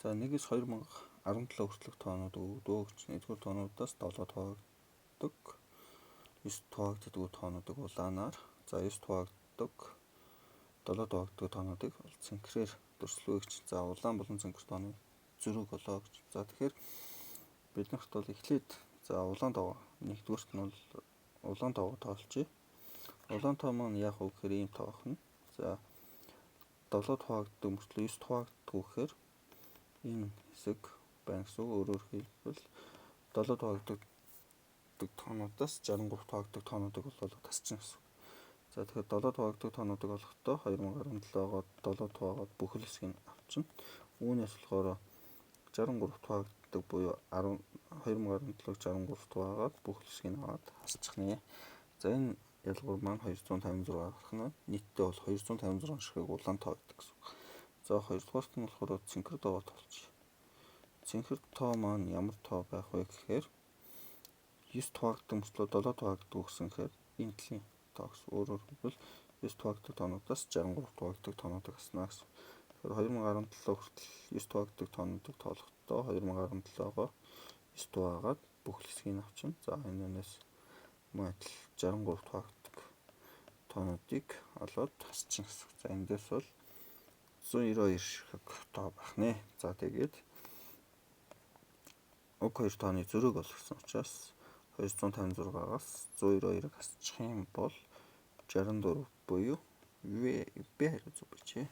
За 1-ээс 2017 хүртэлх тоонууд өгөгч. 1-р тоонуудаас 7 хуваагддаг. 9 хуваагддаг тоонуудыг улаанаар, за 9 хуваагддаг 7 хуваагддаг тоонуудыг цэнхрээр дүрслэвэгч. За улаан болон цэнхэр тооны зөрүүг олоо гэж. За тэгэхээр биднэрт бол эхлээд за улаан тоогоо 1-дүгээрт нь бол улаан тоогоо тоолчихъя. Улаан тоо маань яах вэ гэхээр ийм тоо байна. За 7 хуваагддаг мөртлөө 9 хуваагддаг гэхээр энэ хэсэг байна гэсэн үг. Өөрөөр хэлбэл 7 хуваагддаг тоонуудаас 63 хуваагддаг тоонуудыг бол тасчихна гэсэн үг. За тэгэхээр 7 хуваагддаг тоонуудыг олохдоо 2017-гоо 7 хуваагаад бүх хэсгийг авчна. Үүнээс болохоор 63 хуваагддаг буюу 2017-г 63 хуваагаад бүх хэсгийг аваад хасчих нэ. За энэ ялгуур маань 256 гарах нь нийтдээ бол 256 ширхэг улаан тоо гэдэг гэсэн үг. За 2-дугаарт нь болохоор цэнхэр тоогоо тоолчих. Цэнхэр тоо маань ямар тоо байх вэ гэхээр 9 хуваагддаг мөртлөө 7 хуваагддаг гэсэнхээр энэ талын тоо гэсэн. Өөрөөр хэлбэл 9 хуваагддаг тоонуудаас 63 хуваагддаг тоонуудыг хаснаа гэсэн. Тэгэхээр 2017 хүртэл 9 хуваагддаг тоонуудыг тоолохдоо 2017-гоо 9 хуваагаад бүх хэсгийг авчна. За энэс мөн адил 63 хуваагддаг тоонуудыг олоод хасчихна гэсэн. За эндээс бол 192 ширхэг тоо байх нэ. За тэгээд уг хоёр тооны зөрүүг олгосон учраас 256-аас 192-ыг хасчих юм бол 64 буюу B хариу зөв байжээ.